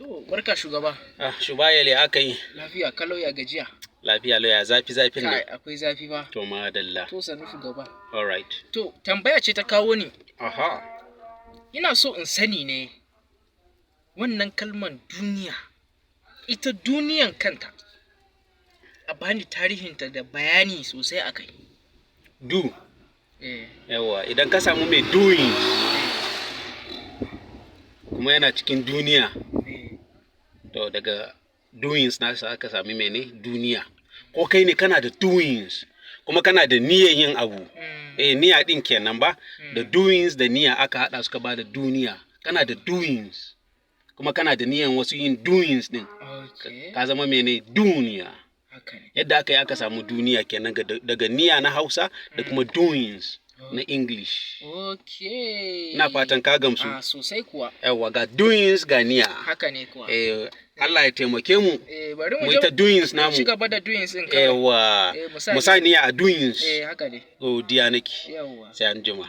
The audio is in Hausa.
To, barka shugaba. Shugaba yale aka yi. Lafiya, kalau ya gajiya. Lafiya lauya zafin nan. Akwai zafi ba. To madalla. To sanu shugaba. Alright. To, tambaya ce ta kawo ni. Aha. Ina so in sani ne wannan kalman duniya. Ita duniyan kanta. A bani tarihinta da bayani sosai akai. Do. Yawa, idan ka samu mai doing kuma yana cikin duniya. To daga doings nasa aka sami mene duniya. Ko kai ne kana da doings kuma kana da niyyar yin abu. Niyya din kenan ba. Da doings da niyya aka hada suka ba da duniya. Kana da doings kuma kana da niyyar wasu yin doings din. Ka zama mene duniya. Yadda aka yi aka samu duniya kenan daga niyya na Hausa da kuma doings na English. Ina fatan ka gamsu. Sosai kuwa. Yawa ga doings ga niyya. Haka ne kuwa. Allah ya taimake mu. Mu ta doings namu. Ci gaba da doings din kawai. Yawa. Musa niyya a doings. Haka ne. Diya nake. Yawa. Sai an jima.